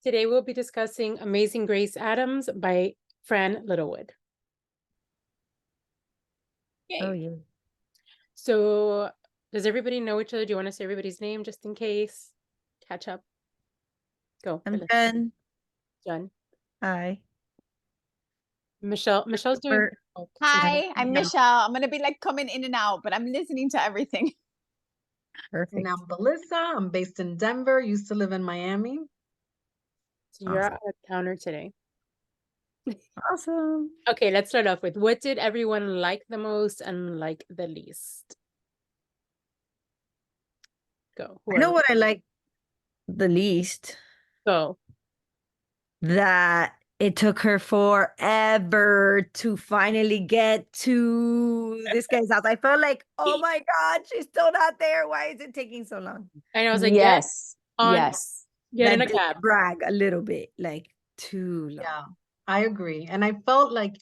Today we'll be discussing Amazing Grace Adams by Fran Littlewood. Oh, Yay. yeah. So does everybody know each other? Do you want to say everybody's name just in case? Catch up. Go. I'm Phyllis. Jen. Jen. Hi. Michelle's doing. Christopher. Oh, say And Hi, I'm yeah, Michelle. I'm gonna be like coming in and out, but I'm listening to everything. And perfect. I'm Melissa. I'm based in Denver, used to live in Miami. so you're Awesome. out of counter today. Awesome. Okay, let's start off with what did everyone like the most and like the least? Go. I know what I like the least. Go. That it took her forever to finally get to this guy's house. I felt like, oh my God, she's still not there. Why is it taking so long? And I was like, Yes, on, yes. get in That a did cab. drag a little bit, like too long. Yeah, I agree. And I felt like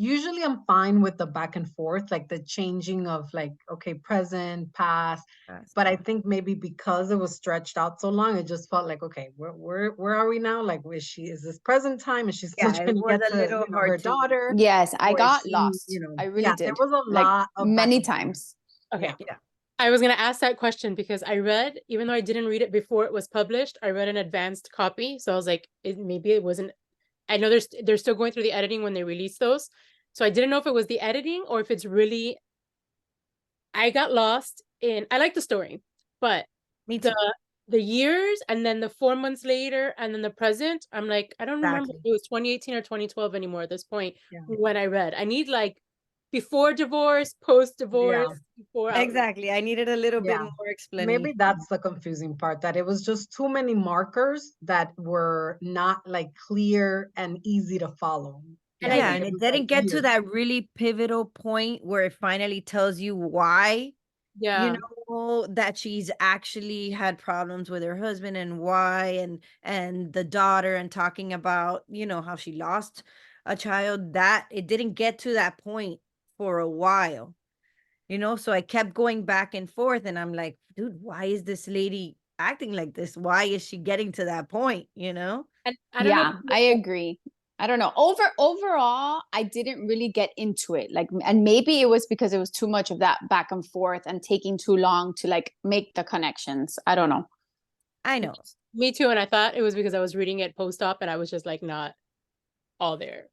usually I'm fine with the back and forth, like the changing of like, okay, present, past. That's But I fine. think maybe because it was stretched out so long, it just felt like, okay, where are we now? Like, is this present time? Is she still Yeah, it trying to was get a to, little her hard to. daughter? Yes, I Or is got she, lost. I yeah, really there did. was a Like lot of back many and forth. times. Okay. Yeah. I was going to ask that question because I read, even though I didn't read it before it was published, I read an advanced copy. So I was like, maybe it wasn't. I know they're still going through the editing when they release those. So I didn't know if it was the editing or if it's really. I got lost in. I like the story, but Me too. the years and then the 4 months later and then the present, I'm like, I don't remember if Exactly. it was 2018 or 2012 anymore at this point Yeah. when I read. I need like before divorce, post divorce, before out. Exactly. I needed a little bit Yeah. more Maybe explanation. that's the confusing part, that it was just too many markers that were not like clear and easy to follow. And I Yeah, think and it it was like didn't get to weird. that really pivotal point where it finally tells you why, yeah. that she's actually had problems with her husband and why, and the daughter, and talking about, how she lost a child. That it didn't get to that point for a while. So I kept going back and forth, and I'm like, dude, why is this lady acting like this? Why is she getting to that point? And I don't know. Yeah, I agree. I don't know. Overall, I didn't really get into it. Like, and maybe it was because it was too much of that back and forth and taking too long to like make the connections. I don't know. I know. Me too. And I thought it was because I was reading it post-op and I was just like not all there.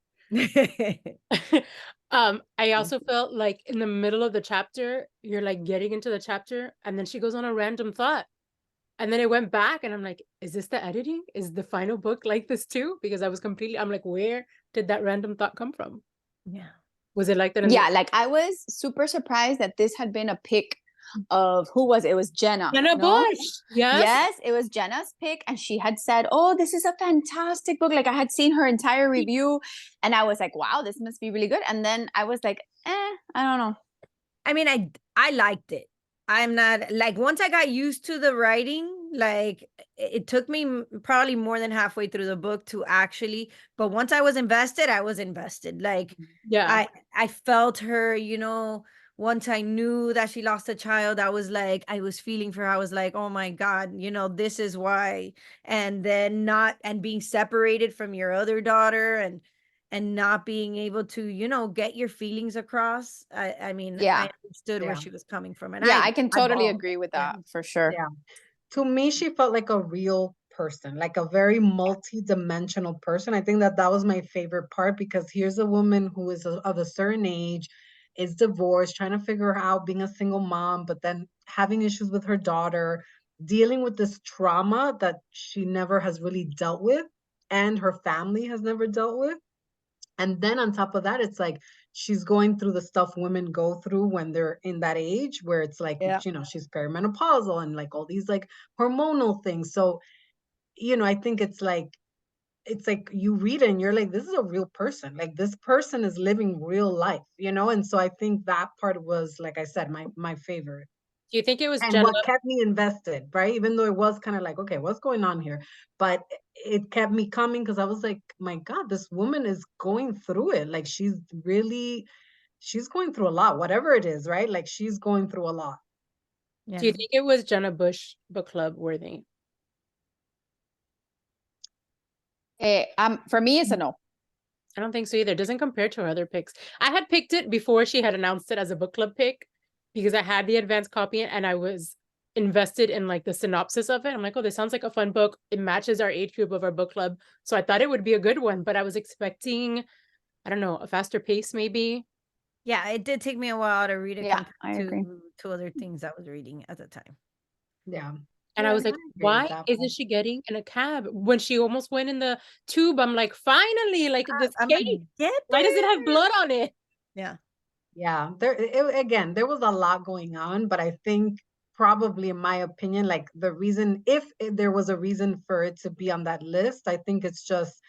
I also felt like in the middle of the chapter, you're like getting into the chapter, and then she goes on a random thought. And then it went back, and I'm like, is this the editing? Is the final book like this too? Because I'm like, where did that random thought come from? Yeah. Was it like that in Yeah, like I was super surprised that this had been a pick of who was it? It was Jenna. Jenna No? Bush? Yes. Yes, it was Jenna's pick, and she had said, "Oh, this is a fantastic book." Like I had seen her entire review, and I was like, "Wow, this must be really good." And then I was like, I don't know." I mean, I liked it. I'm not like, once I got used to the writing, like it took me probably more than halfway through the book to actually, but once I was invested, I was invested. Like Yeah. I felt her, once I knew that she lost a child, I was like, I was feeling for her. I was like, oh my God, this is why. And then being separated from your other daughter, and not being able to, get your feelings across. I mean, Yeah, I understood where Yeah. she was coming from. And yeah, I can I totally bawled. agree with Yeah. that for sure. Yeah. To me, she felt like a real person, like a very multi-dimensional person. I think that was my favorite part, because here's a woman who is of a certain age, is divorced, trying to figure out being a single mom, but then having issues with her daughter, dealing with this trauma that she never has really dealt with, and her family has never dealt with. And then on top of that, it's like she's going through the stuff women go through when they're in that age, where it's like, Yeah. she's perimenopausal and like all these like hormonal things. So, I think it's like you read it and you're like, this is a real person. Like this person is living real life, And so I think that part was, like I said, my favorite. Do you think it was And Jenna? what kept me invested, right? Even though it was kind of like, okay, what's going on here? But it kept me coming, because I was like, my God, this woman is going through it. Like she's going through a lot, whatever it is, right? Like she's going through a lot. Do you Yeah. think it was Jenna Bush book club worthy? For me, it's a no. I don't think so either. It doesn't compare to her other picks. I had picked it before she had announced it as a book club pick because I had the advanced copy and I was invested in like the synopsis of it. I'm like, oh, this sounds like a fun book. It matches our age group of our book club. So I thought it would be a good one, but I was expecting, I don't know, a faster pace maybe. Yeah, it did take me a while to read it Yeah, I compared agree. to other things I was reading at the time. Yeah. And I was like, agree with why that isn't part. she getting in a cab? When she almost went in the tube, I'm like, finally, like this I'm like, cake. get Why does it have there. blood on it? Yeah. Yeah, again, there was a lot going on, but I think probably, in my opinion, like the reason, if there was a reason for it to be on that list, I think it's just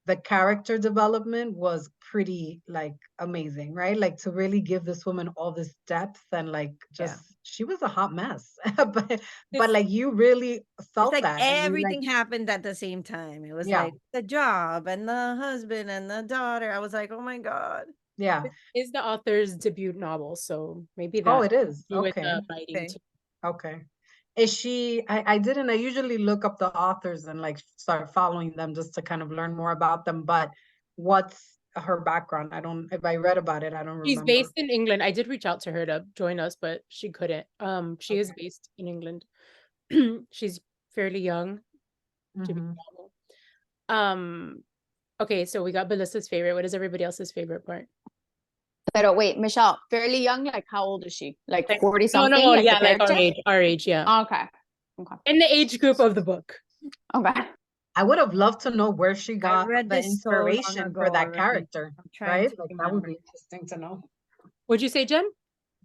the character development was pretty like amazing, right? Like to really give this woman all this depth and like Yeah. just she was a hot mess, but It's like you really It's felt like that, and you like everything happened at the same time. It was yeah, like the job and the husband and the daughter. I was like, oh my God. yeah. It is the author's debut novel, so maybe Oh, that it is. do with Okay. the writing Okay. too. Okay. Is she, I didn't, I usually look up the authors and like start following them just to kind of learn more about them, but what's her background? I don't, if I read about it, I don't She's remember. based in England. I did reach out to her to join us, but she couldn't. She is Okay. based in England. She's fairly young to be Hmm. novel. Okay, so we got Melissa's favorite. What is everybody else's favorite part? But wait, Michelle, fairly young. Like, how old is she? Like Like, 40 no, something, like the yeah, like character? our age, yeah. Okay. Okay. In the age group of the book. Okay. I would have loved to know where she I got read the this so long inspiration ago for that already. character, I'm trying right? to Like that would remember be interesting to know. What'd you say, Jen?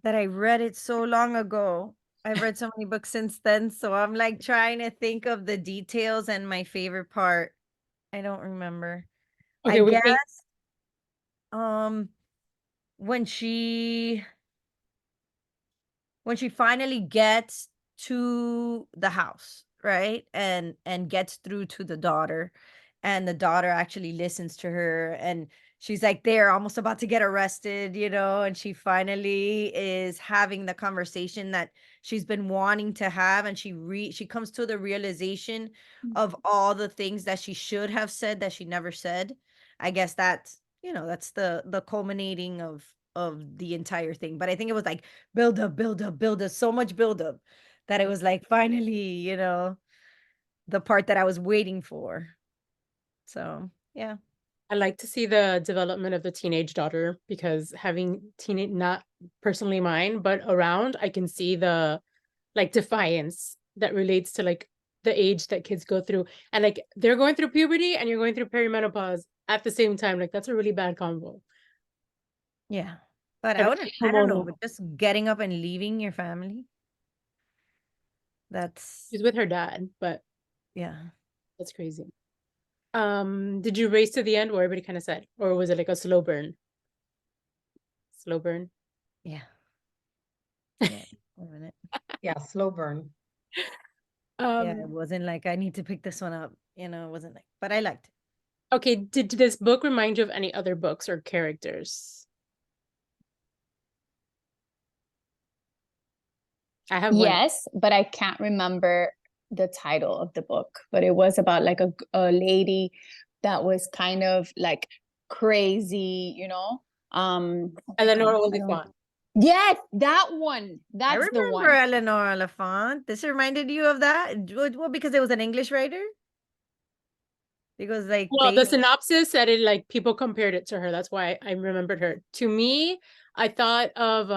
that I read it so long ago. I've read so many books since then. So I'm like trying to think of the details and my favorite part. I don't remember. I Okay, we guess think um when she finally gets to the house, right? And gets through to the daughter, and the daughter actually listens to her, and she's like they're almost about to get arrested, and she finally is having the conversation that she's been wanting to have, and she comes to the realization of all the things that she should have said that she never said. I guess that's the culminating of the entire thing. But I think it was like build up, so much build up that it was like finally, the part that I was waiting for. So, yeah. I like to see the development of the teenage daughter because having teenage, not personally mine, but around, I can see the like defiance that relates to like the age that kids go through. And like they're going through puberty and you're going through perimenopause at the same time. Like that's a really bad combo. Yeah. But Everything I don't know, hormonal. but just getting up and leaving your family, that's She's with her dad, but yeah. that's crazy. Did you race to the end or everybody kind of said, or was it like a slow burn? Slow burn. Yeah. Yeah. Wait a minute. Yeah, slow burn. Yeah, it wasn't like I need to pick this one up. It wasn't like, but I liked it. Okay, did this book remind you of any other books or characters? I have one. Yes, but I can't remember the title of the book. But it was about like a lady that was kind of like crazy, Eleanor I don't- Oliphant. Yes, that one. I That's the remember one. Eleanor Oliphant. This reminded you of that? Well, because it was an English writer? Because like Well, the synopsis said it like people compared it to her. That's why I remembered her. To me, I thought of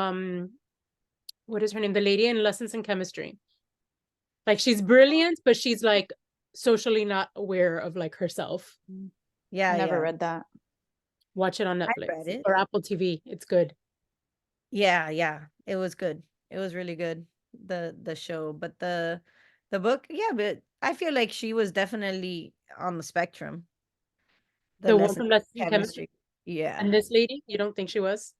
what is her name? The lady in Lessons in Chemistry. Like she's brilliant, but she's like socially not aware of like herself. yeah, I never yeah. read that. Watch it on I Netflix read it. or Apple TV. It's good. Yeah, yeah. It was good. It was really good. The show, but the book, yeah, but I feel like she was definitely on the spectrum. The The one lesson from Lessons in Chemistry. chemistry. Yeah. And this lady, you don't think she was?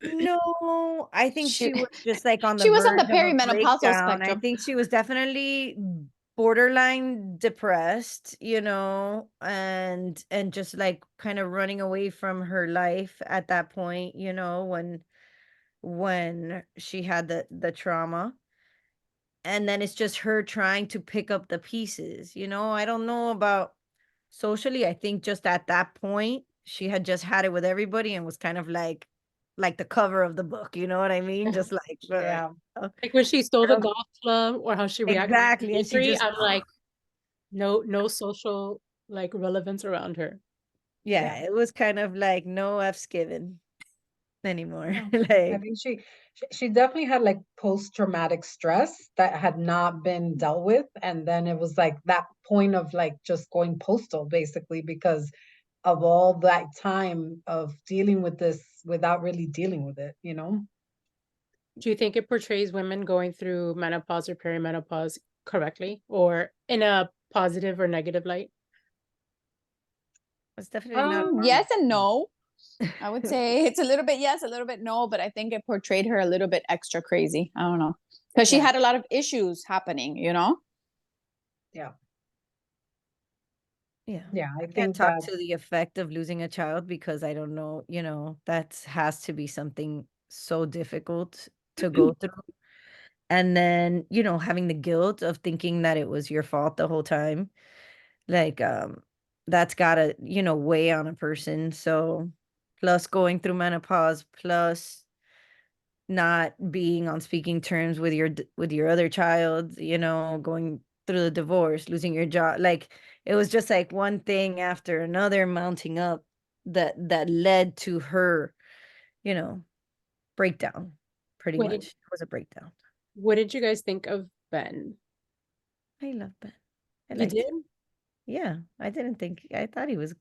No, I think She she was just like on the she was on the verge of a perimenopausal breakdown. I spectrum. think she was definitely borderline depressed, and just like kind of running away from her life at that point, when she had the trauma. And then it's just her trying to pick up the pieces. I don't know about socially. I think just at that point, she had just had it with everybody and was kind of like the cover of the book. You know what I mean? Just like, Yeah. Like when she stole I the don't- golf club or how she reacted to exactly. And she bakery, just, I'm like, no social like relevance around her. yeah, Yeah. it was kind of like no F's given anymore. Yeah. I Like, think she definitely had like post-traumatic stress that had not been dealt with. And then it was like that point of like just going postal basically because of all that time of dealing with this without really dealing with it, you know? Do you think it portrays women going through menopause or perimenopause correctly or in a positive or negative light? it's definitely not. Yes and no. I would say it's a little bit yes, a little bit no, but I think it portrayed her a little bit extra crazy. I don't know. Because she Yeah. had a lot of issues happening, you know? Yeah. Yeah. Yeah. I Can't think talk that, to the effect of losing a child because I don't know, that has to be something so difficult to go through. And then, having the guilt of thinking that it was your fault the whole time. Like, that's gotta, weigh on a person. So plus going through menopause, plus not being on speaking terms with your other child, going through the divorce, losing your job. Like it was just like one thing after another mounting up that led to her, you know, breakdown. Pretty What did much. It was a breakdown. what did you guys think of Ben? I love Ben. I You liked did? him. Yeah, I thought he was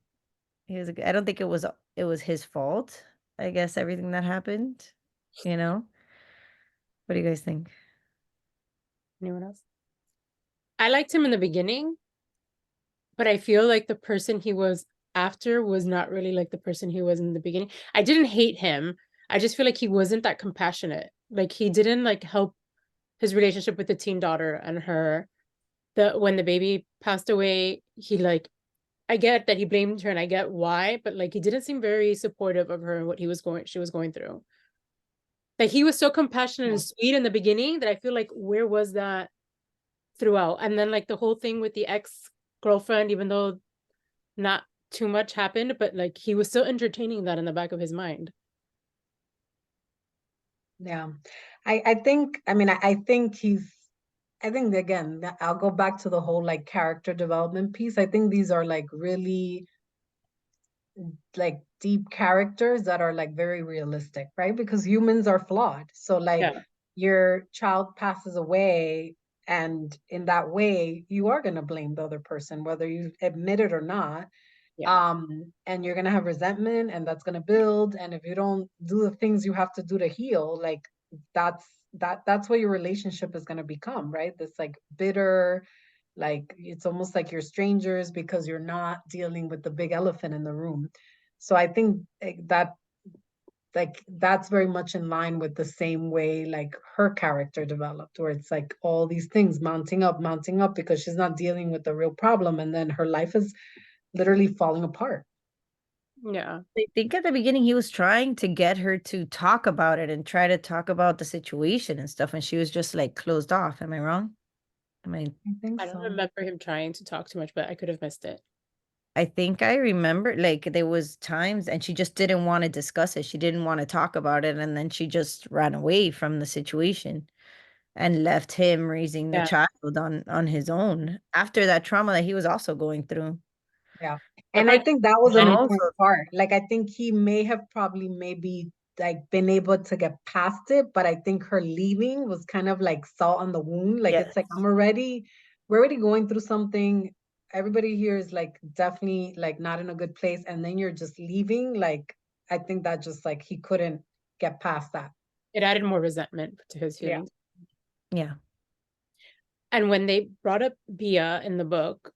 I don't think it was his fault. I guess everything that happened, you know. What do you guys think? Anyone else? I liked him in the beginning, but I feel like the person he was after was not really like the person he was in the beginning. I didn't hate him. I just feel like he wasn't that compassionate. Like he didn't like help his relationship with the teen daughter and her. When the baby passed away, he like I get that he blamed her and I get why, but like he didn't seem very supportive of her and what she was going through. Like he was so compassionate yeah. and sweet in the beginning that I feel like where was that throughout? And then like the whole thing with the ex-girlfriend, even though not too much happened, but like he was still entertaining that in the back of his mind. Yeah. I mean, I think I think again, I'll go back to the whole like character development piece. I think these are like really like deep characters that are like very realistic, right? Because humans are flawed. So like Yeah. your child passes away and in that way you are going to blame the other person whether you admit it or not. Yeah. And you're going to have resentment and that's going to build, and if you don't do the things you have to do to heal, like that's that's what your relationship is going to become, right? This like bitter, like it's almost like you're strangers because you're not dealing with the big elephant in the room. So I think that like that's very much in line with the same way like her character developed, where it's like all these things mounting up because she's not dealing with the real problem, and then her life is literally falling apart. Yeah. I think at the beginning he was trying to get her to talk about it and try to talk about the situation and stuff, and she was just like closed off. Am I wrong? I think I don't so. remember him trying to talk too much, but I could have missed it. I think I remember like there was times and she just didn't want to discuss it. She didn't want to talk about it, and then she just ran away from the situation and left him raising the Yeah. child on his own after that trauma that he was also going through. Yeah. The And I part think that was an And and important also, part. Like I think he may have probably maybe like been able to get past it, but I think her leaving was kind of like salt on the wound. Like yes. it's like we're already going through something. Everybody here is like definitely like not in a good place. And then you're just leaving. Like I think that just like he couldn't get past that. it added more resentment to his Yeah. feelings. Yeah. And when they brought up Bia in the book,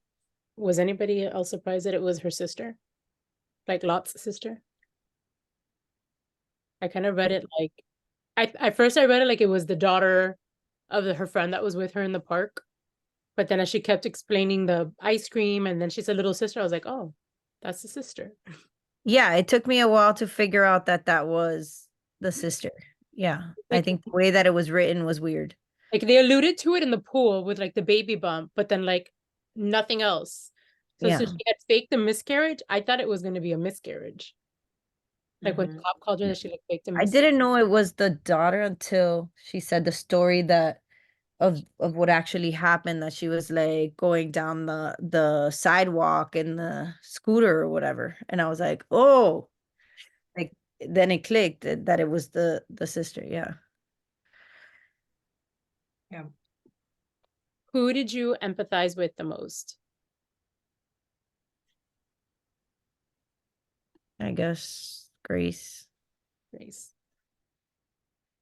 was anybody else surprised that it was her sister? Like Lot's sister? I kind of read it like I first I read it like it was the daughter of her friend that was with her in the park. But then as she kept explaining the ice cream and then she said little sister, I was like, oh, that's the sister. Yeah, it took me a while to figure out that that was the sister. Yeah. I Like think the way that it was written was weird. like they alluded to it in the pool with like the baby bump, but then like nothing else. So Yeah. she had faked a miscarriage. I thought it was going to be a miscarriage. Like when Mhm. cop called her that she like faked a I miscarriage. didn't know it was the daughter until she said the story that of what actually happened, that she was like going down the sidewalk in the scooter or whatever. And I was like, oh, like then it clicked that it was the sister. Yeah. Yeah. Who did you empathize with the most? I guess Grace. Grace.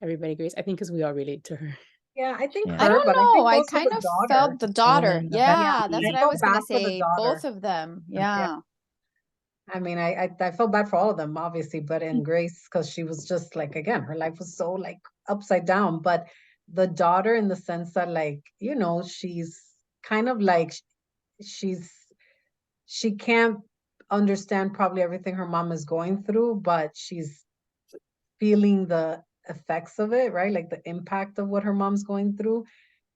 Everybody agrees. I think because we all relate to her. Yeah, I think Yeah. I her, don't but I know. think I also kind the of daughter. felt the daughter. The Yeah, that's I what baby. I felt was gonna bad for the say. daughter. Both of them. Yeah. Yeah. I mean, I felt bad for all of them, obviously, but in Grace, because she was just like, again, her life was so like upside down. But the daughter, in the sense that, like, you know, she's kind of like she's she can't understand probably everything her mom is going through, but she's feeling the effects of it, right? Like the impact of what her mom's going through.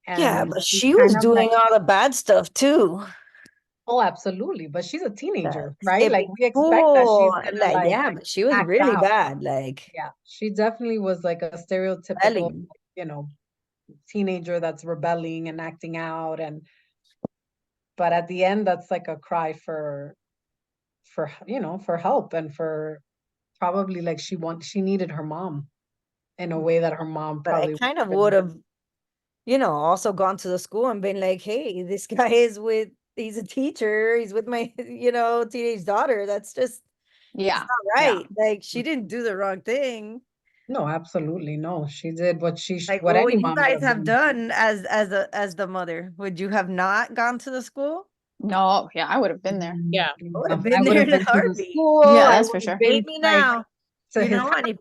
Yeah, And but she's she was kind of like, doing all the bad stuff too. oh, absolutely. But she's a Like teenager, right? Like skipping we expect that she's school. gonna Like, like yeah, but she was act really out. bad. Like Yeah, she definitely was like a stereotypical, rebelling. you know, teenager that's rebelling and acting out. And but at the end, that's like a cry for you know, for help, and for probably like she needed her mom in a way that her mom But I probably kind of would couldn't. have, also gone to the school and been like, hey, this guy he's a teacher. He's with my, teenage daughter. That's just, it's Yeah. not Yeah. right. Like, she didn't do the wrong thing. No, absolutely no. She did what Like, what what any would you mom would guys have have done. done as the mother? Would you have not gone to the school? No, yeah, I would have been there. Yeah. I would have I been would there have in a been to the heartbeat. school. Yeah, I that's would for have sure. been Believe me like now. to his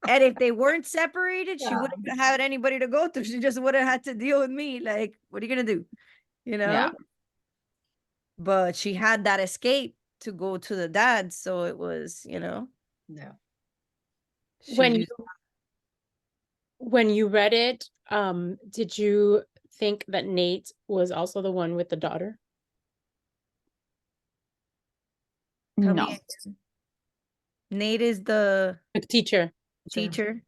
And if they weren't separated, she yeah. wouldn't have had anybody to go to. She just would have had to deal with me. Like, what are you gonna do? You know? Yeah. But she had that escape to go to the dad, so it was, Yeah. she When you used. when you read it, did you think that Nate was also the one with the daughter? Tell No. me again. Nate is the The teacher. teacher.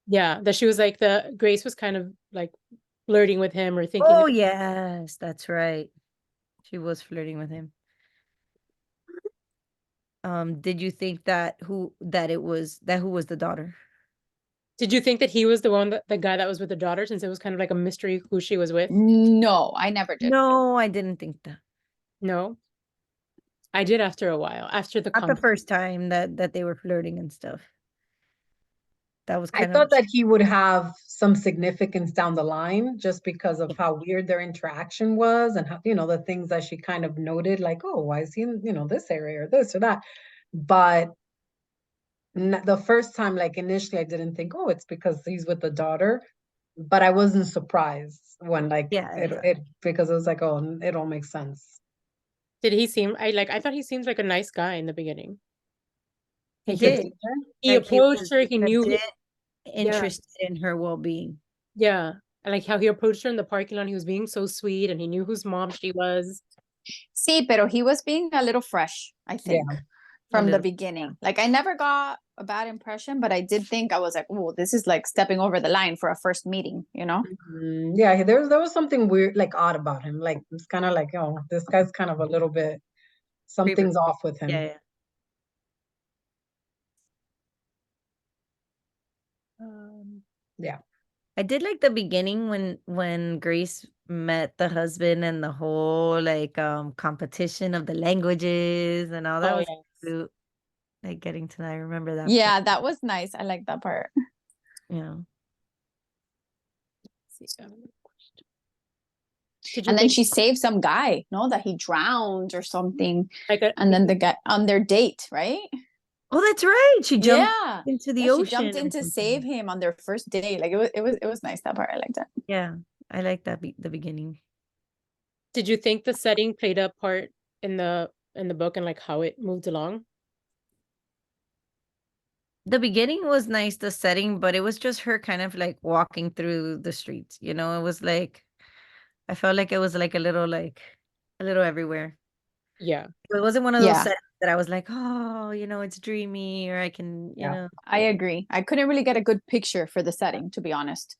Yeah, that she was like the Grace was kind of like flirting with him or thinking. Oh yes, that's right. She was flirting with him. Did you think that who was the daughter? Did you think that he was the one the guy that was with the daughter, since it was kind of like a mystery who she was with? No, I never did. No, I didn't think that. No, I did after a while, after the Not the first time that they were flirting and stuff. That was I kind of thought that he would have some significance down the line just because of how weird their interaction was, and how, you know, the things that she kind of noted, like, oh, why is he in, you know, this area or this or that. But the first time, like initially, I didn't think, oh, it's because he's with the daughter, but I wasn't surprised when like yeah. it because it was like, oh, it all makes sense. Did he seem? I thought he seemed like a nice guy in the beginning. He Like The did. teacher? he Like he approached was her. He knew. legit Yeah, interested in her well-being. yeah, and like how he approached her in the parking lot. He was being so sweet, and he knew whose mom she was. Sí, pero he was being a little fresh, I think, Yeah. from the little. beginning. Like I never got a bad impression, but I did think I was like, oh, this is like stepping over the line for a first meeting, you know? Yeah, there was something weird, like odd about him. Like it's kind of like, oh, this guy's kind of a little bit, Creeper. something's off with him. Yeah. Yeah. I did like the beginning when Grace met the husband and the whole like competition of the languages and all that Oh was yes. cute. Like getting to that. I remember that. Yeah, that was nice. I like that part. Yeah. Did you And then think she saved some guy, no, that he drowned or something. like And then the guy on their date, right? Oh, that's right. She jumped Yeah. into the Yeah, ocean. she jumped in or to something. save him on their first date. Like it was nice, that part. I liked that. Yeah, I like that the beginning. Did you think the setting played a part in the book and like how it moved along? The beginning was nice, the setting, but it was just her kind of like walking through the streets. It was like I felt like it was like a little everywhere. Yeah. It wasn't one of those Yeah, settings that I was like, oh, it's dreamy, or I can, Yeah. I agree. I couldn't really get a good picture for the setting, to be honest,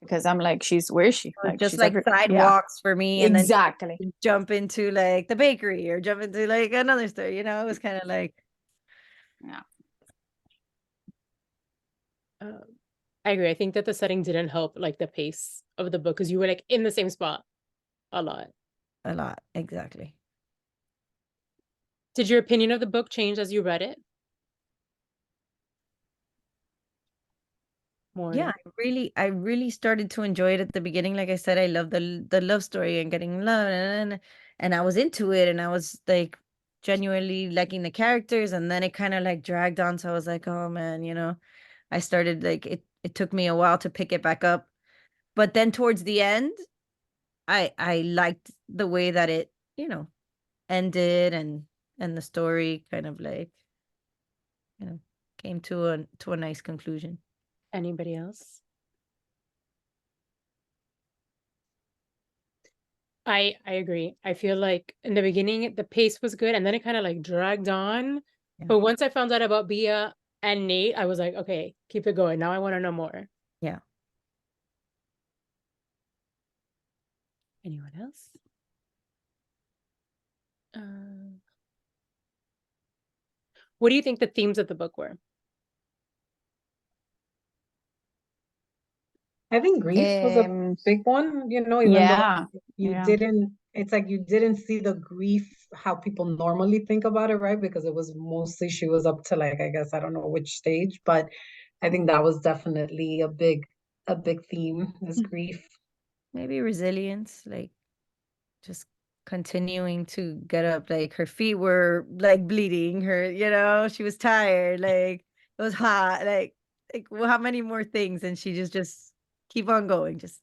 because I'm like, where is she? Or Like, just she's like every, yeah, sidewalks for me, and then exactly. you jump into like the bakery or jump into like another store. It was kind of like, Yeah. I agree. I think that the setting didn't help like the pace of the book because you were like in the same spot a lot. a lot. Exactly. Did your opinion of the book change as you read it? More or Yeah, less. I really started to enjoy it at the beginning. Like I said, I love the love story and getting love, and I was into it, and I was like genuinely liking the characters, and then it kind of like dragged on. So I was like, oh man, I started like it took me a while to pick it back up. But then towards the end, I liked the way that it, ended, and the story kind of like, came to a nice conclusion. Anybody else? I agree. I feel like in the beginning the pace was good and then it kind of like dragged on. Yeah. But once I found out about Bia and Nate, I was like, okay, keep it going. Now I want to know more. Yeah. Anyone else? Uh, what do you think the themes of the book were? I think grief was a big one, even though Yeah, you yeah. didn't, it's like you didn't see the grief how people normally think about it, right? Because it was mostly she was up to like, I guess, I don't know which stage, but I think that was definitely a big theme is grief. Maybe resilience, like just continuing to get up. Like her feet were like bleeding, she was tired, like it was hot, like well, how many more things? And she just keep on going, just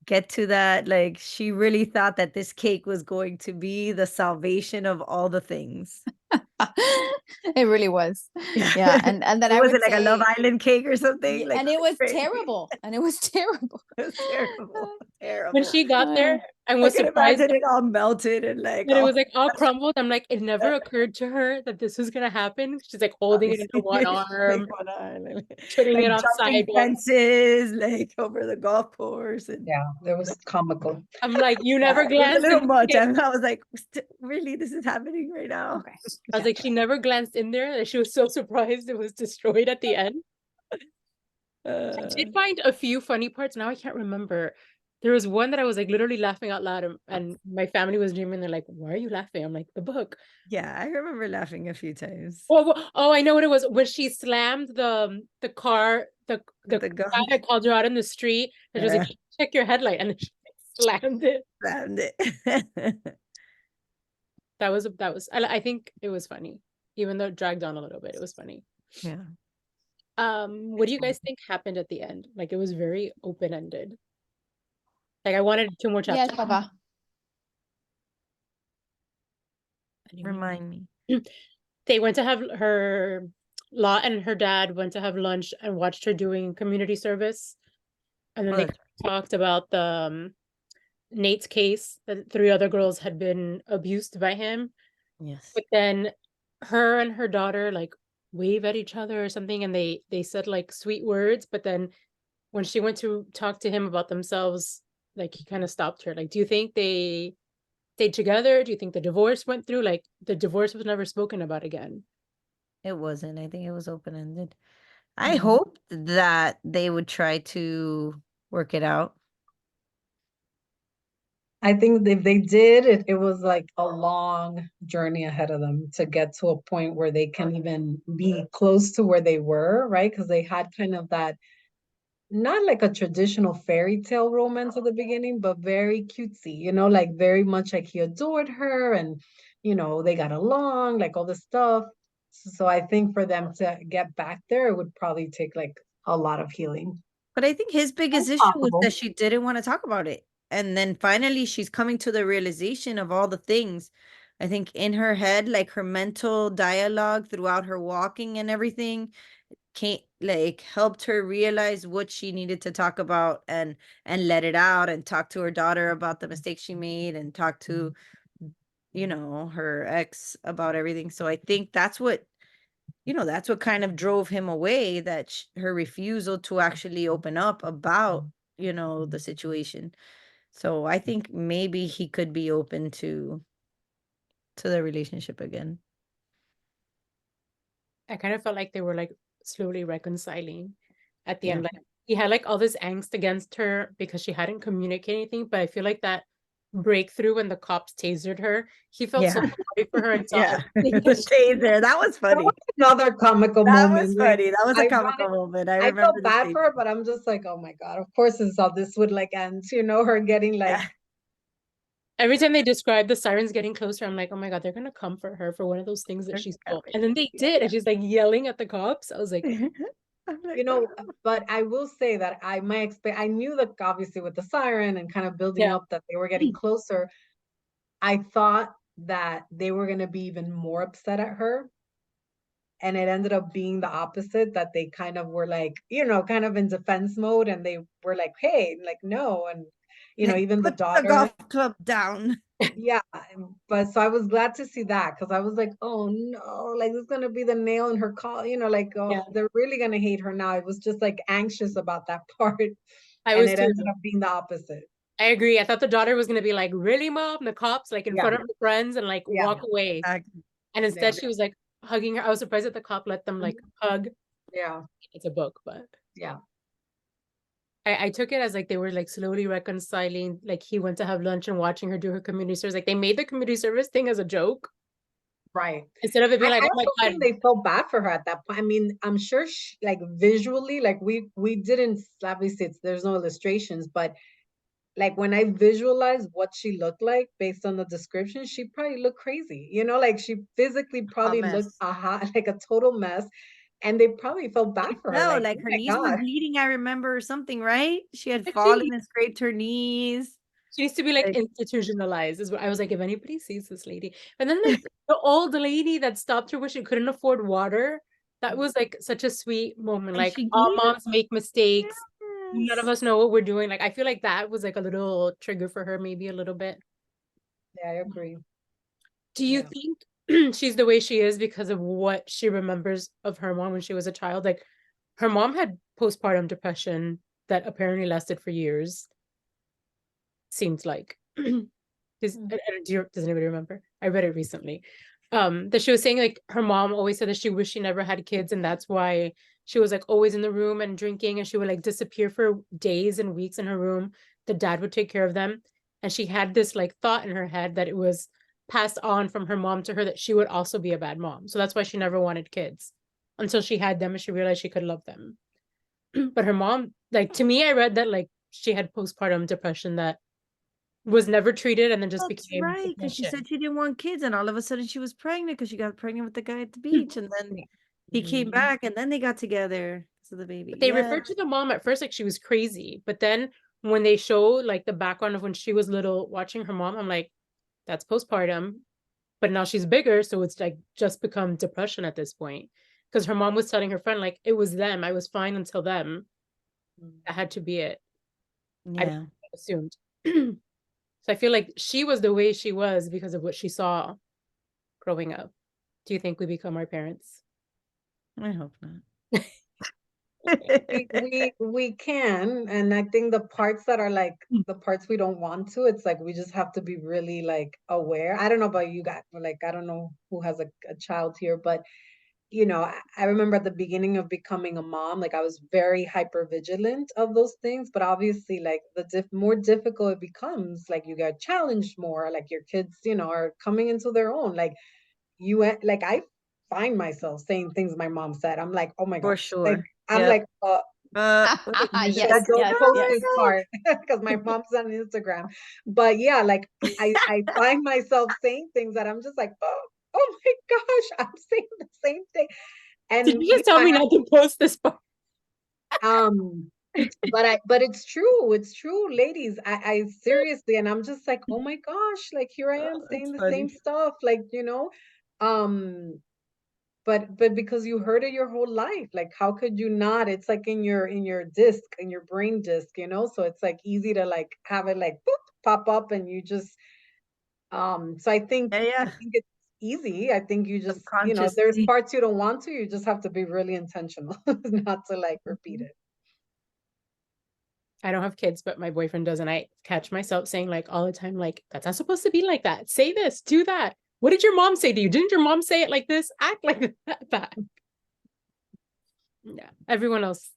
get to that. Like she really thought that this cake was going to be the salvation of all the things. It really was. Yeah. Yeah, and then What I was would it, like a Love say, Island cake or something? yeah, Like and it was crazy. terrible, and it was terrible. It was terrible. When Terrible. she got there and I was can surprised imagine it all melted and like that it was all like all crumbled, I'm like, it never occurred to her that this was gonna happen. She's like holding it into obviously one like arm, one eye, putting like it on jumping sidewalk. fences, like over the golf course, and Yeah, it was comical. I'm like, you yeah, never it was a glanced little in. much. Okay. I was like, really, this is happening right now? Okay. I was like, she never glanced in there. That she was so surprised it was destroyed at the end. I did find a few funny parts. Now I can't remember. There was one that I was like literally laughing out loud, and my family was dreaming. They're like, "Why are you laughing?" I'm like, "The book." Yeah, I remember laughing a few times. Oh, I know what it was. When she slammed the car, the The guy gun. that called her out in the street, and she was like, "Check your headlight," and then she slammed it. Found it. I think it was funny, even though it dragged on a little bit. It was funny. Yeah. What do you guys think happened at the end? Like it was very open-ended. Like I wanted 2 more Yes, chapters. Papa. Anyone? Remind me. They went to have her Lot and her dad went to have lunch and watched her doing community service. And then Oh, they that's talked about the Nate's case that 3 other girls had been abused by him. yes. But then her and her daughter like wave at each other or something and they said like sweet words, but then when she went to talk to him about themselves, like he kind of stopped her. Like, do you think they stayed together? Do you think the divorce went through? Like the divorce was never spoken about again. It wasn't. I think it was open-ended. I hoped that they would try to work it out. I think if they did, it was like a long journey ahead of them to get to a point where they can even be close to where they were, right? Because they had kind of that, not like a traditional fairy tale romance at the beginning, but very cutesy, like very much like he adored her and, they got along, like all this stuff. So I think for them to get back there, it would probably take like a lot of healing. But I think his biggest That's issue was possible. that she didn't want to talk about it. And then finally she's coming to the realization of all the things. I think in her head, like her mental dialogue throughout her walking and everything helped her realize what she needed to talk about, and let it out, and talk to her daughter about the mistakes she made, and talk to her ex about everything. So I think that's what kind of drove him away, that her refusal to actually open up about, the situation. So I think maybe he could be open to the relationship again. I kind of felt like they were like slowly reconciling at the Yeah. end. Like he had like all this angst against her because she hadn't communicated anything. But I feel like that breakthrough when the cops tasered her, he felt so Yeah. sorry for her and saw Yeah. everything The that taser. That was That funny. was another comical That was moment. Like funny. That was a I comical wanted, moment. I I remember felt the bad taser. for her, but I'm just like, oh my God, of course this is how this would like end, her getting like, Yeah. every time they describe the sirens getting closer, I'm like, oh my God, they're gonna come for her for one of those things that They're she stole. coming. And then they Yeah. did, and she's like yelling at the cops. I was like, I'm like, "Oh." but I will say that I knew that obviously with the siren and kind of building yeah, up that they were getting closer. I thought that they were gonna be even more upset at her. And it ended up being the opposite, that they kind of were like, kind of in defense mode, and they were like, hey, like, no. And, Like, even the put the daughter, golf club down. yeah. But so I was glad to see that, because I was like, oh no, like this is gonna be the nail in her call, like, oh, yeah. they're really gonna hate her now. I was just like anxious about that part. I And was it too. ended up being the opposite. I agree. I thought the daughter was gonna be like, really, mom? The cops, like in Yeah. front of her friends and like Yeah. walk away. Exactly. And Yeah. instead she was like hugging her. I was surprised that the cop let them like hug. Yeah. It's a book, but Yeah. I took it as like they were like slowly reconciling. Like he went to have lunch and watching her do her community service. Like they made the community service thing as a joke Right. instead of it being like, I oh my also God. think they felt bad for her at that point. I mean, I'm sure like visually, like we didn't, obviously there's no illustrations, but like when I visualized what she looked like based on the description, she probably looked crazy. Like she physically Hot probably looked mess. like a total mess, and they probably felt bad for her. No, Like, like oh her my knees were God, bleeding, I remember, or something, right? She had Like fallen and scraped her knees. she needs to be like Like, institutionalized is what I was like, if anybody sees this lady. And then like the old lady that stopped her when she couldn't afford water, that was like such a sweet moment. and Like she all gave moms make mistakes. None of yes. us know what we're doing. Like I feel like that was like a little trigger for her, maybe a little bit. yeah, I agree. Do you Yeah. think she's the way she is because of what she remembers of her mom when she was a child? Like her mom had postpartum depression that apparently lasted for years. Seems like. Does anybody remember? I read it recently. That she was saying like her mom always said that she wished she never had kids, and that's why she was like always in the room and drinking, and she would like disappear for days and weeks in her room. The dad would take care of them, and she had this like thought in her head that it was passed on from her mom to her that she would also be a bad mom. So that's why she never wanted kids until she had them and she realized she could love them. But her mom, like to me, I read that like she had postpartum depression that was never treated and then just That's became right, because she depression. said she didn't want kids, and all of a sudden she was pregnant because she got pregnant with the guy at the beach, and then he came Mhm. back, and then they got together. So the baby, But they yeah. referred to the mom at first like she was crazy. But then when they show like the background of when she was little watching her mom, I'm like, that's postpartum. But now she's bigger, so it's like just become depression at this point. Because her mom was telling her friend, like, it was them. I was fine until them. That had to be it. I Yeah, assumed. So I feel like she was the way she was because of what she saw growing up. Do you think we become our parents? I hope not. We can, and I think the parts that are like the parts we don't want to, it's like we just have to be really like aware. I don't know about you guys, but like I don't know who has a child here, but I remember at the beginning of becoming a mom, like I was very hyper vigilant of those things, but obviously like the more difficult it becomes, like you get challenged more, like your kids, are coming into their own. Like like I find myself saying things my mom said. I'm like, oh my For gosh. Like sure. I'm Yep. like, You like, said, Yes, don't yes, post yes. this part because my mom's on Instagram. But yeah, like I find myself saying things that I'm just like, oh my gosh, I'm saying the same thing. Did And you just tell I me not to post this part? um but it's true. It's true, ladies. I seriously, and I'm just like, oh my gosh, like here I am saying It's the same funny. stuff, like, um but because you heard it your whole life, like how could you not? It's like in your disc, in your brain disc, so it's like easy to like have it like boop, pop up, and you just So I think Yeah. it's easy. I think you just, there's Subconsciously. parts you don't want to, you just have to be really intentional not to like repeat it. I don't have kids, but my boyfriend does, and I catch myself saying like all the time, like, that's not supposed to be like that. Say this, do that. What did your mom say to you? Didn't your mom say it like this? Act like that back. Yeah. Everyone else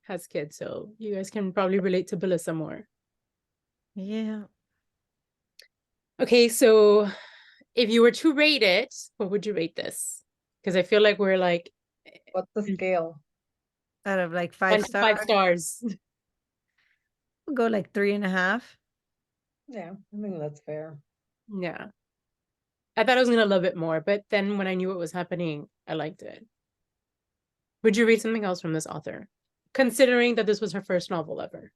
has kids, so you guys can probably relate to Belissa more. Yeah. Okay, so if you were to rate it, what would you rate this? Because I feel like we're like What's the scale? Out of like 1 5 to 5 stars, stars. we'll go like 3.5. Yeah, I think that's fair. Yeah. I thought I was gonna love it more, but then when I knew what was happening, I liked it. Would you read something else from this author? Considering that this was her first novel ever.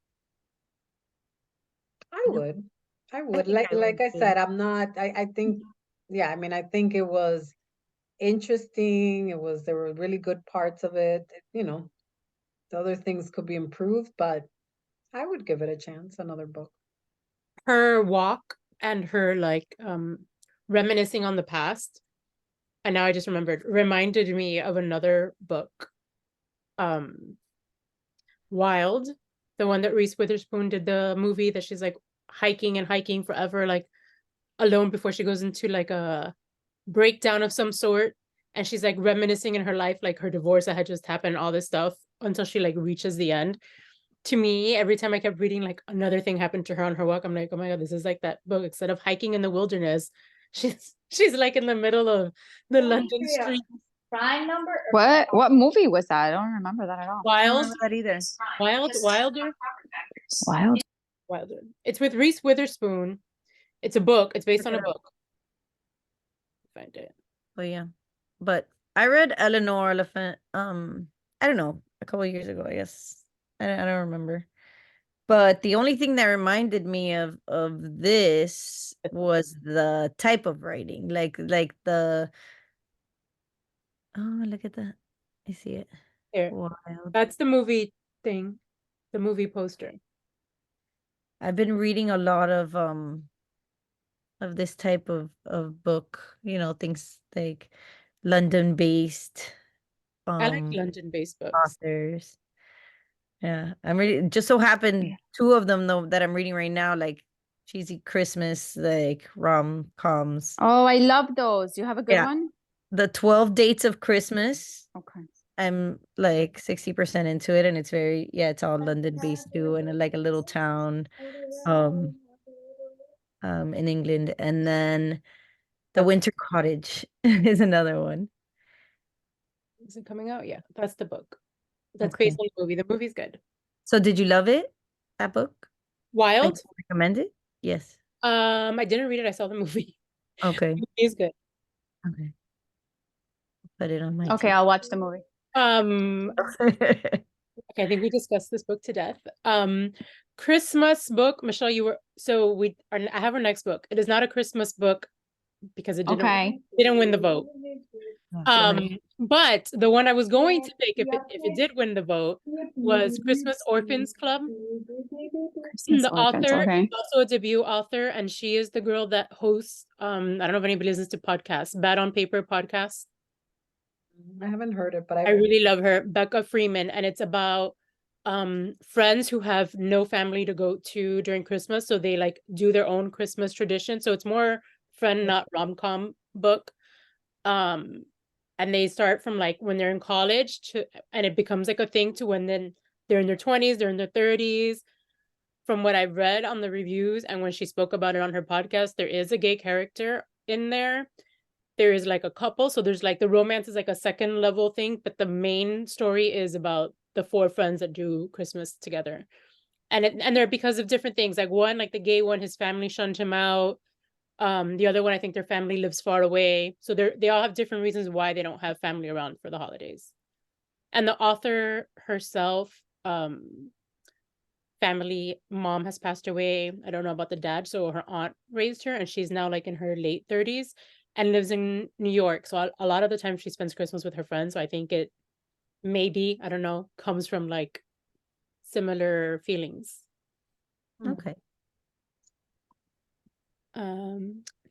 I would. I would. think I Like would I too. said, I'm not, I think, yeah, I mean, I think it was interesting. There were really good parts of it. The other things could be improved, but I would give it a chance, another book. Her walk and her like reminiscing on the past, and now I just reminded me of another book. Wild, the one that Reese Witherspoon did, the movie that she's like hiking and hiking forever, like alone before she goes into like a breakdown of some sort. And she's like reminiscing in her life, like her divorce that had just happened, all this stuff until she like reaches the end. To me, every time I kept reading, like another thing happened to her on her walk. I'm like, oh my God, this is like that book. Instead of hiking in the wilderness, she's like in the middle of the London street. What movie was that? I don't remember that at all. I don't Wild, remember that either. Wilder. Wild. Wilder. It's with Reese Witherspoon. It's a book. It's based on a book. Find it. Oh yeah. But I read Eleanor Elephant, I don't know, a couple of years ago, I guess. I don't remember. But the only thing that reminded me of this was the type of writing. Like the oh, look at that. I see it. Here. Wild. That's the movie thing. The movie poster. I've been reading a lot of this type of book, things like London-based I like London-based books. authors. Yeah, I'm reading, just so happened 2 of them though that I'm reading right now, like cheesy Christmas, like rom-coms. Oh, I love those. You have a good Yeah. one? The 12 Dates of Christmas. Okay. I'm like 60% into it, and it's it's all London-based too, and like a little town in England. And then The Winter Cottage is another one. Is it coming out? Yeah, that's the book. That's Okay. based on the movie. The movie's good. So did you love it, that book? Like, Wild. recommend it? Yes. I didn't read it. I saw the movie. Okay. It's good. Okay. Put it on my Okay, I'll watch the movie. Okay, I think we discussed this book to death. Christmas book, Michelle, I have our next book. It is not a Christmas book because it didn't win the vote. But the one I was going to pick if it did win the vote was Christmas Orphans Club. The author is also a debut author, and she is the girl that hosts I don't know if anybody listens to podcasts, Bad on Paper podcast. I haven't heard it, but I really love her, Becca Freeman, and it's about friends who have no family to go to during Christmas, so they like do their own Christmas tradition. So it's more friend, not rom-com book. And they start from like when they're in college and it becomes like a thing to when then they're in their 20s, they're in their 30s. From what I've read on the reviews and when she spoke about it on her podcast, there is a gay character in there. There is like a couple, so there's like the romance is like a second level thing, but the main story is about the 4 friends that do Christmas together. And they're because of different things. Like one, like the gay one, his family shunned him out. The other one, I think their family lives far away. So they all have different reasons why they don't have family around for the holidays. And the author herself, family mom has passed away. I don't know about the dad. So her aunt raised her and she's now like in her late 30s and lives in New York. So a lot of the time she spends Christmas with her friends. So I think it maybe, I don't know, comes from like similar feelings. Okay.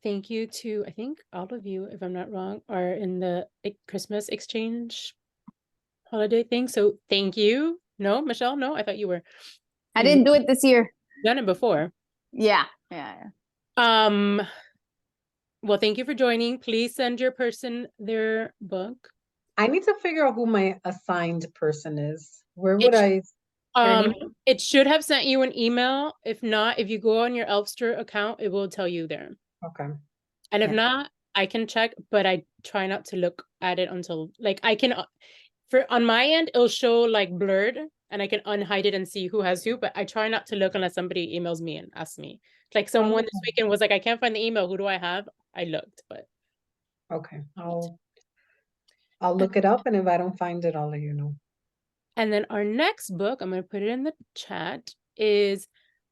thank you to, I think all of you, if I'm not wrong, are in the Christmas exchange holiday thing. So thank you. No, Michelle, no, I thought you were. I You've didn't do it this year. done it before. Yeah. Um, well, thank you for joining. Please send your person their book. I need to figure out who my assigned person is. Where would It's- I get an email? It should have sent you an email. If not, if you go on your Elfster account, it will tell you there. Okay. And if Yeah. not, I can check, but I try not to look at it until like I can for on my end, it'll show like blurred and I can unhide it and see who has who, but I try not to look unless somebody emails me and asks me. Like someone this weekend was like, I can't find the email. Who do I have? I looked, but Okay. I'll look it up, and if I don't find it, I'll let you know. and then our next book, I'm gonna put it in the chat, is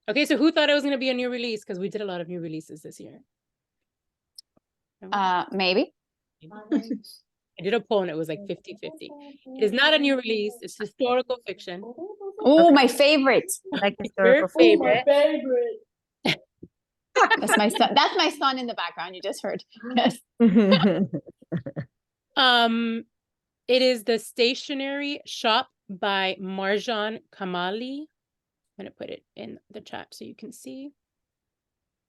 okay. So who thought it was gonna be a new release? Because we did a lot of new releases this year. Maybe. I did a poll and it was like 50-50. It is not a new release, it's historical fiction. Oh, my favorite. I like Your historical fiction. favorite. That's my son. That's my son in the background. You just heard. Yes. It is The Stationery Shop by Marjan Kamali. I'm gonna put it in the chat so you can see.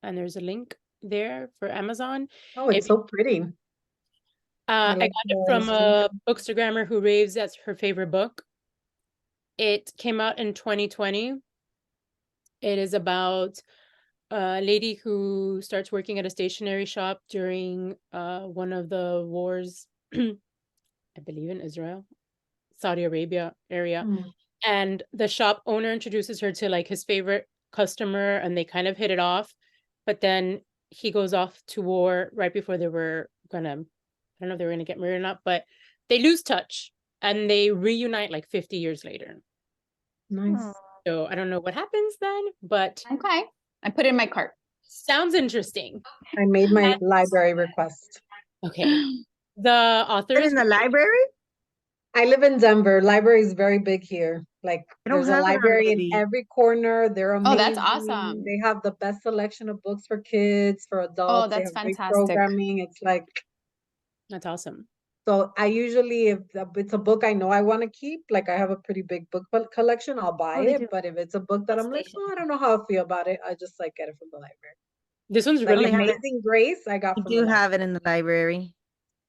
And there's a link there for Amazon. Oh, it's so pretty. I like got it the from a bookstagrammer who raves that's her favorite book. It came out in 2020. It is about a lady who starts working at a stationery shop during one of the wars, I believe in Israel, Saudi Arabia area. And the shop owner introduces her to like his favorite customer and they kind of hit it off. But then he goes off to war right before they were gonna, I don't know if they were gonna get married or not, but they lose touch and they reunite like 50 years later. Nice. So I don't know what happens then, but Okay. I put it in my cart. sounds interesting. I made my library request. Okay. The author is in the library? I live in Denver. Library is very big here. Like I don't there's a have it on library in Libby. every corner. They're Oh, amazing. that's awesome. They have the best selection of books for kids, for adults. They that's have great fantastic. programming. It's like, that's awesome. so I usually, if it's a book I know I want to keep, like I have a pretty big book collection, I'll buy they it. do. But if it's a book that I'm like, oh, I don't know how I feel about it, I just like get it from the library. This one's Like really Amazing Grace, I got You from do the library. have it in the library.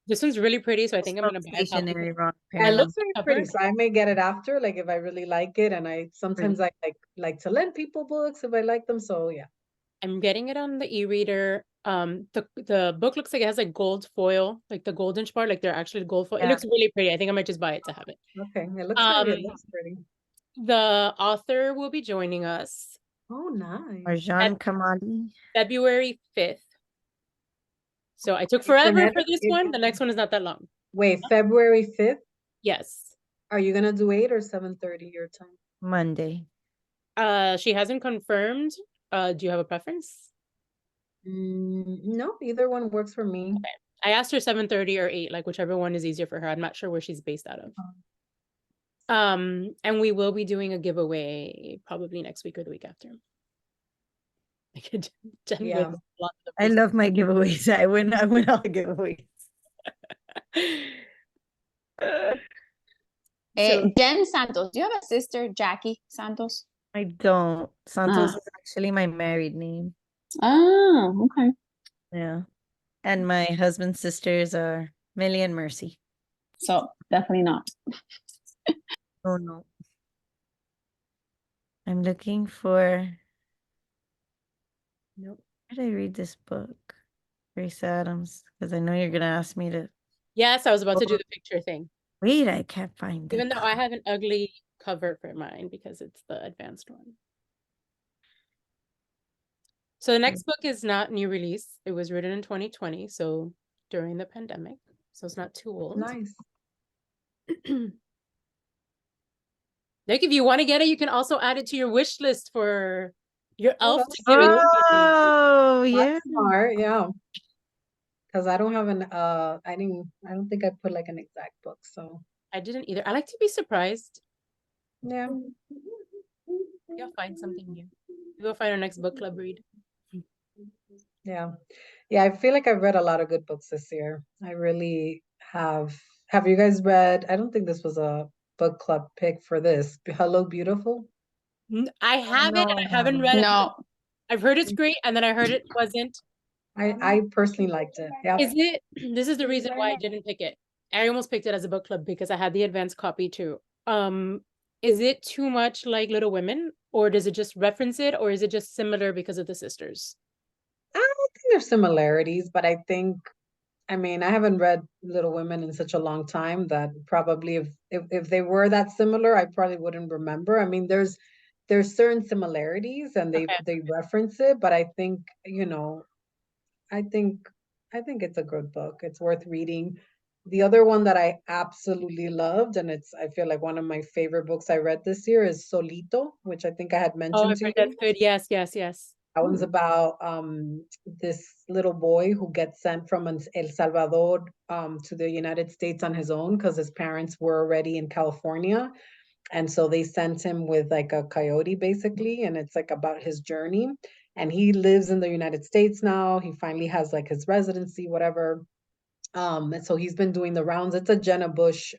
This one's really pretty, so I think I'm gonna buy a copy. Stationery wrong. It looks very cover. pretty, so I may get it after, like if I really like it, and I sometimes I like to lend people books if I like them. So yeah, I'm getting it on the e-reader. The book looks like it has like gold foil, like the golden part, like they're actually gold foil. It Yeah. looks really pretty. I think I might just buy it to have it. okay, it looks pretty. It looks pretty. The author will be joining us Oh, nice. Marjan Kamali. February 5th. So I took forever for this It- one. The next one is not that long. Wait, February 5th? Yes. Are you gonna do 8 or 7:30 your time? Monday. She hasn't confirmed. Do you have a preference? No, either one works for me. Okay. I asked her 7:30 or 8, like whichever one is easier for her. I'm not sure where she's based out of. And we will be doing a giveaway probably next week or the week after. Yeah. I love my giveaways. I win all the giveaways. Jen Santos. Do you have a sister, Jackie Santos? I don't. Santos is actually my married name. Oh, okay. Yeah. And my husband's sisters are Millie and Mercy. So definitely not. Oh no. I'm looking for. Nope. Where did I read this book? Grace Adams, because I know you're gonna ask me to. Yes, I was about to do the picture thing. Wait, I can't find it. Even though I have an ugly cover for mine because it's the advanced one. So the next book is not new release. It was written in 2020, so during the pandemic. So it's not too old. Nice. Like if you want to get it, you can also add it to your wish list for your elf to give it. Oh, yeah. That's smart, yeah. Because I don't have an I don't think I put like an exact book, so I didn't either. I like to be surprised. yeah. You'll find something new. We'll find our next book club read. Yeah. Yeah, I feel like I've read a lot of good books this year. I really have. Have you guys read? I don't think this was a book club pick for this. Hello, Beautiful. I Oh, have it no, and I I haven't haven't. read it. No, I've heard it's great, and then I heard it wasn't. I personally liked it. Yeah. Is it? This is the reason why I didn't pick it. I almost picked it as a book club because I had the advanced copy too. Is it too much like Little Women, or does it just reference it, or is it just similar because of the sisters? I don't think there's similarities, but I mean, I haven't read Little Women in such a long time that probably if they were that similar, I probably wouldn't remember. I mean, there's certain similarities and Okay. they reference it, but I think, you know, I think I think it's a good book. It's worth reading. The other one that I absolutely loved, and it's I feel like one of my favorite books I read this year is Solito, which I think I had Oh, mentioned I've to heard that's you. good. Yes, yes, yes. That one's about this little boy who gets sent from El Salvador to the United States on his own because his parents were already in California. And so they sent him with like a coyote basically, and it's like about his journey. And he lives in the United States now. He finally has like his residency, whatever. And so he's been doing the rounds. It's a Jenna Bush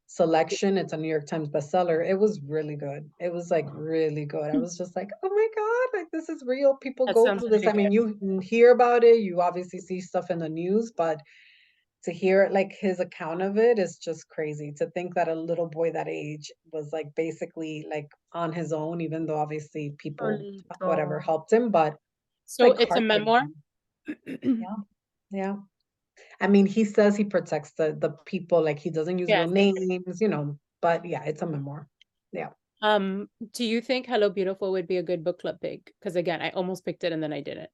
selection. It's a New York Times bestseller. It was really good. It was like really good. I was just like, oh my God, like this is real. People That go sounds through this. really I mean, good. you hear about it, you obviously see stuff in the news, but to hear like his account of it is just crazy. To think that a little boy that age was like basically like on his own, even though obviously people whatever Solito. helped him, but it's So like it's a memoir. heartbreaking. Yeah. Yeah. I mean, he says he protects the people, like he doesn't use real Yes. names, you know, but yeah, it's a memoir. Yeah. Do you think Hello Beautiful would be a good book club pick? Because again, I almost picked it and then I didn't.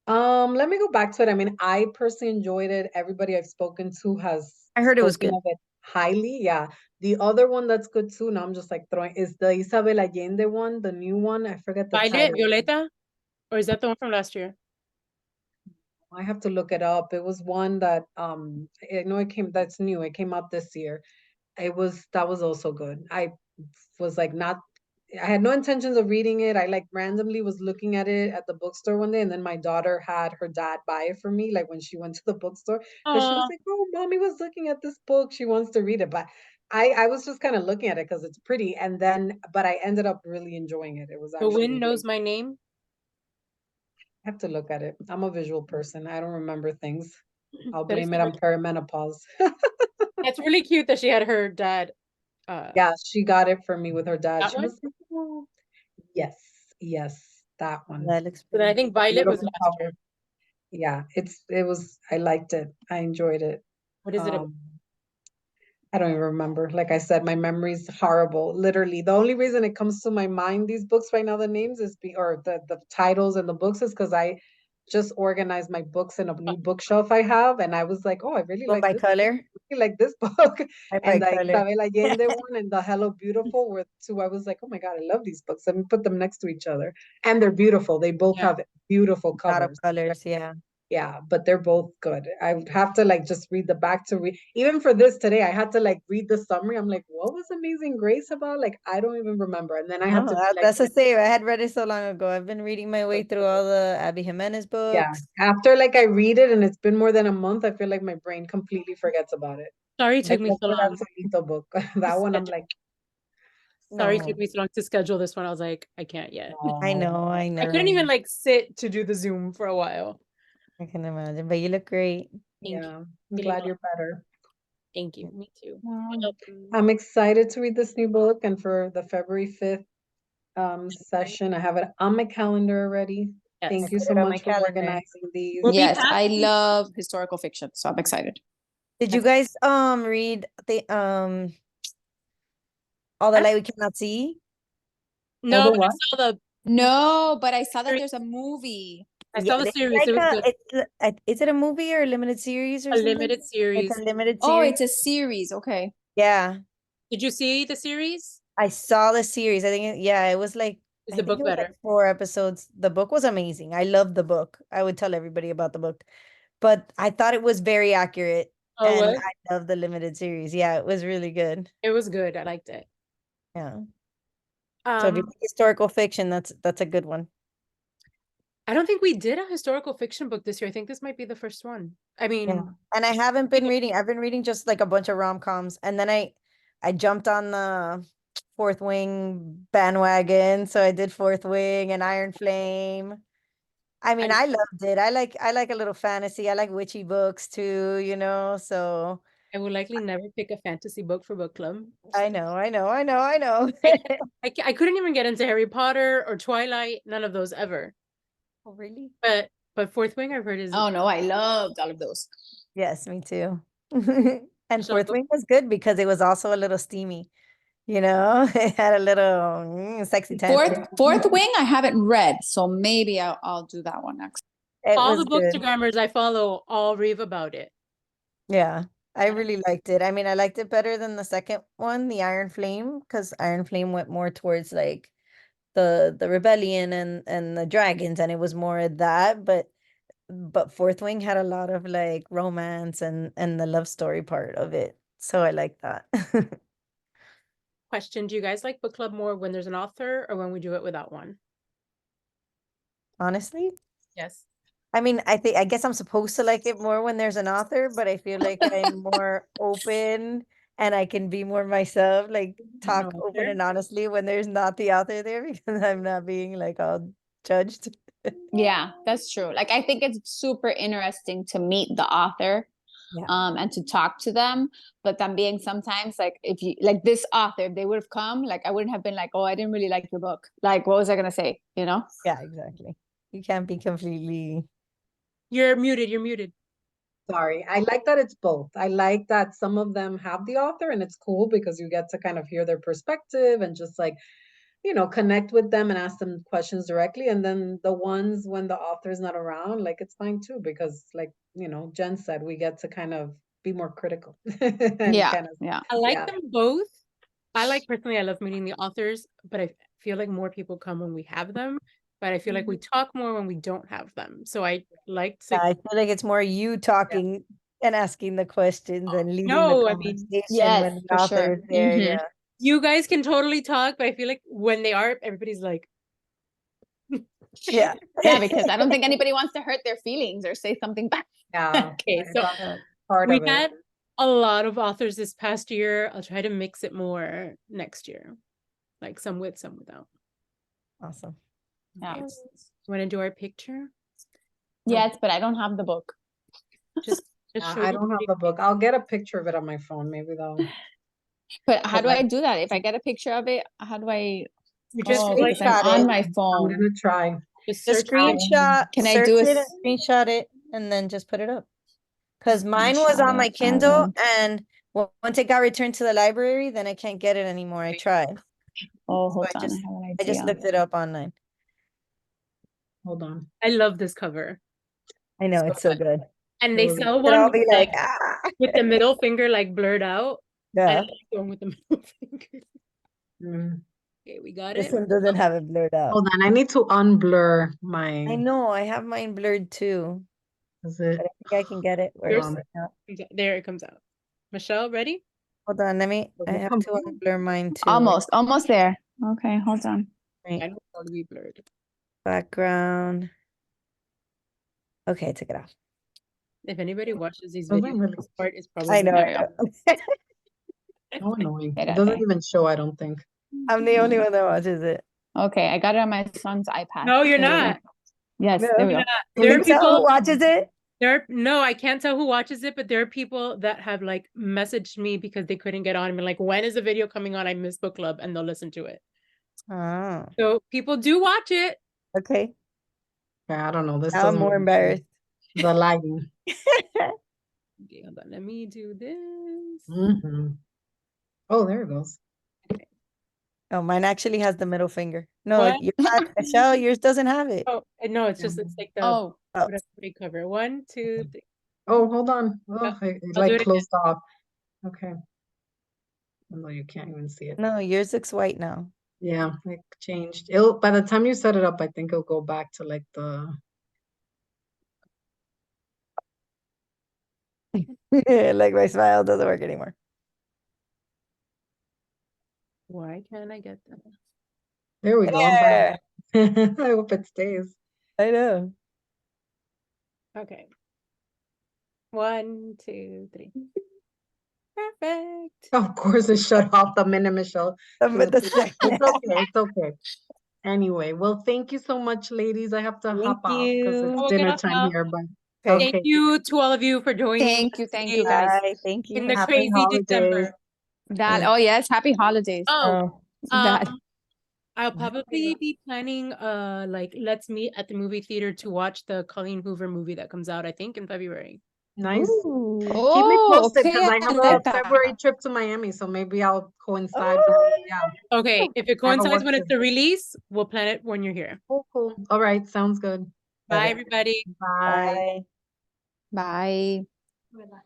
Let me go back to it. I mean, I personally enjoyed it. Everybody I've spoken to has I heard it was spoken good. of it highly. Yeah. The other one that's good too, now I'm just like throwing is the Isabel Allende one, the new one. I forget the Violet, title. Violeta, or is that the one from last year? I have to look it up. It was one that I know it came that's new. It came out this year. That was also good. I was like not I had no intentions of reading it. I like randomly was looking at it at the bookstore one day, and then my daughter had her dad buy it for me, like when she went to the bookstore, because she was Oh, like, "Oh, mommy was looking at this book. She wants to read it." But I was just kind of looking at it because it's pretty, and then but I ended up really enjoying it. It was The Wind actually Knows My Name. I have to look at it. I'm a visual person. I don't remember things. I'll That is blame it on perimenopause. that's really cute that she had her dad Yeah, she got it for me with her dad. that She one. was like, "Oh, yes, yes, that one. That looks But then I pretty. think Violet was Beautiful last year. cover. Yeah, it was I liked it. I enjoyed it. What is it about? Um I don't even remember. Like I said, my memory's horrible. Literally, the only reason it comes to my mind, these books right now, the names is or the titles and the books is because I just organized my books in a new bookshelf I have, and I was like, oh, I really Going like by this. color. Really like this book, I by and the color. Isabel Allende one and the Hello Beautiful were two. I was like, oh my God, I love these books. Let me put them next to each other, and they're beautiful. They both Yeah. have beautiful A lot of covers. colors, yeah. Yeah, but they're both good. I would have to like just read the back to read. Even for this today, I had to like read the summary. I'm like, what was Amazing Grace about? Like, I don't even remember. And then I had No, to be like, that's the same. I had read it so long ago. I've been reading my way through all the Abby Jimenez yeah. books. After like I read it and it's been more than a month, I feel like my brain completely forgets about it. Sorry it took me Except so for long. that Solito book. That one, I'm like, Sorry it took No, me so long to schedule this one. I was like, I can't yet. I no. know, I I couldn't even know. like sit to do the Zoom for a while. I can imagine, but you look great. Thank you. Yeah, I'm Feeling glad well. you're better. Thank you. Me too. Wow. Um, I'm excited to read this new book, and for the February 5th session, I have it on my calendar already. yes. Thank you Put so it on my much for calendar. organizing these. We'll be yes, I passing. love historical fiction, so I'm excited. Did you guys read the All the Light We Cannot See? No, the but what? No, but I saw that Series. there's a movie. I Yeah, saw the it's series. It was good. is it a movie or a limited series or A something? limited It's series. a limited Oh, series. it's a series. Okay. Yeah, Did you see the series? I saw the series. I think yeah, it was like Is I the think book it was like better? 4 episodes. The book was amazing. I loved the book. I would tell everybody about the book. But I thought it was very accurate Oh, and what? I love the limited series. Yeah, it was really good. It was good. I liked it. Yeah. So if you Um, like historical fiction, that's a good one. I don't think we did a historical fiction book this year. I think this might be the first one. I mean, Yeah. And I haven't been reading. I've been reading just like a bunch of rom-coms, and then I jumped on the Fourth Wing bandwagon, so I did Fourth Wing and Iron Flame. I mean, I loved it. I like a little fantasy. I like witchy books too, so I will likely never pick a fantasy book for book club. I know. I couldn't even get into Harry Potter or Twilight, none of those ever. Oh, really? But Fourth Wing I've heard is Oh no, I loved all of those. Yes, me too. And Michelle, Fourth go- Wing was good because it was also a little steamy, it had a little sexy tension. Fourth Wing, I haven't read, so maybe I'll do that one next. It all was the good. bookstagrammers I follow all rave about it. Yeah, I Yeah. really liked it. I mean, I liked it better than the second one, the Iron Flame, because Iron Flame went more towards like the rebellion and the dragons, and it was more of that. But Fourth Wing had a lot of like romance and the love story part of it, so I like that. Question, do you guys like book club more when there's an author or when we do it without one? Honestly, Yes. I mean, I guess I'm supposed to like it more when there's an author, but I feel like I'm more open and I can be more myself, like talk No open author? and honestly when there's not the author there because I'm not being like all judged. Yeah, that's true. Like I think it's super interesting to meet the author Yeah. and to talk to them. But también sometimes like if you like this author, if they would have come, like I wouldn't have been like, oh, I didn't really like your book. Like what was I gonna say? You know? Yeah, exactly. You can't be completely. You're muted. Sorry. I like that it's both. I like that some of them have the author and it's cool because you get to kind of hear their perspective and just like, connect with them and ask them questions directly. And then the ones when the author is not around, like it's fine too, because like, Jen said, we get to kind of be more critical and Yeah, kind of, yeah. I like yeah. them both. I love meeting the authors, but I feel like more people come when we have them. But I feel like we talk more when we don't have them. So I like to I feel like it's more you talking and asking the questions and leading the no, I mean, conversation Yes, when the for author sure. is there. Mhm. Yeah. you guys can totally talk, but I feel like when they are, everybody's like, Yeah. Yeah, because I don't think anybody wants to hurt their feelings or say something bad. Yeah. okay, so Yeah. Part we of it. had a lot of authors this past year. I'll try to mix it more next year, like some with, some without. Awesome. Yeah. Want to do our picture? Yes, but I don't have the book. Just show I the don't have the book. I'll get a picture of it on my phone. Maybe they'll. But how do Okay. I do that? If I get a picture of it, how do I? You just Oh, like because I'm screenshot on it. my I'm phone. gonna try. just Just search for screenshot, Can I search do a it and screenshot it and then just put it up. Because mine was Screenshot on my it, Kindle alright. and once it got returned to the library, then I can't get it anymore. I tried. Oh, So hold I on. just I have an I just idea. looked it up online. Hold on. I love this cover. I know it's so good. And they sell And I'll one be with, like, with the middle finger like blurred out. I yeah. like the one with the middle finger. Mm. Okay, we got This it. one doesn't have it blurred out. Hold on. I need to unblur I my. know I have mine blurred too, Is but it? I think I can get it where Yours? it's not. There it comes out. Michelle, ready? Hold on, I Does it have come to out? unblur mine too. Almost there. Okay, hold on. Right. I know it's probably blurred. Background. Okay, I took it off. If anybody watches these Doesn't videos, really. this part is I probably know. There you go. So annoying. It Espérate. doesn't even show, I don't think. I'm the only one that watches it. Okay, I got it on my son's iPad. No, you're There we go. not. Yes, No. there we go. You There are can tell who people. watches it. No, I can't tell who watches it, but there are people that have like messaged me because they couldn't get on and been like, when is the video coming on? I missed book club, and they'll listen to it. Oh, So people do watch it. okay. Yeah, I don't know. This Now I'm doesn't more really show. embarrassed. The lighting. Okay, hold on. Let me do this. Mm-hmm. Oh, there it goes. Oh, mine actually has the middle finger. No, What? you're not, Michelle, yours doesn't have it. Oh, no, it's just it's like the Oh, Oh, whatever they cover. 1, 2, 3. Oh, hold on. Oh, it I'll do like it again. closed off. Okay. No, you can't even see it. no, yours looks white now. Yeah, it changed. It'll by the time you set it up, I think it'll go back to like the. Like my smile doesn't work anymore. Why can't I get that? There we go. I'm back. There. I hope it stays. I know. Okay. 1, 2, 3. Perfect. Of course, it shut off the minute Michelle. But the It's second. okay. It's okay. Anyway, well, thank you so much, ladies. I have to Thank hop off because you. it's Oh, dinner get time off. here. But Okay. Thank okay, you to all of you for joining us Thank you today guys. Bye. Thank you. in the happy crazy holidays. December. That, oh yes, happy holidays. Oh, That. I'll What? probably be planning like let's meet at the movie theater to watch the Colleen Hoover movie that comes out, I think, in February. Nice. Ooh. Keep me Oh, posted because okay. I I have like a February that. trip to Miami, so maybe I'll coincide with yeah. Okay, if it I have a coincides work when it's trip. the release, we'll plan it when you're here. Cool. All right, sounds good. Bye, Okay. everybody. Bye. Bye. Bye. Bye.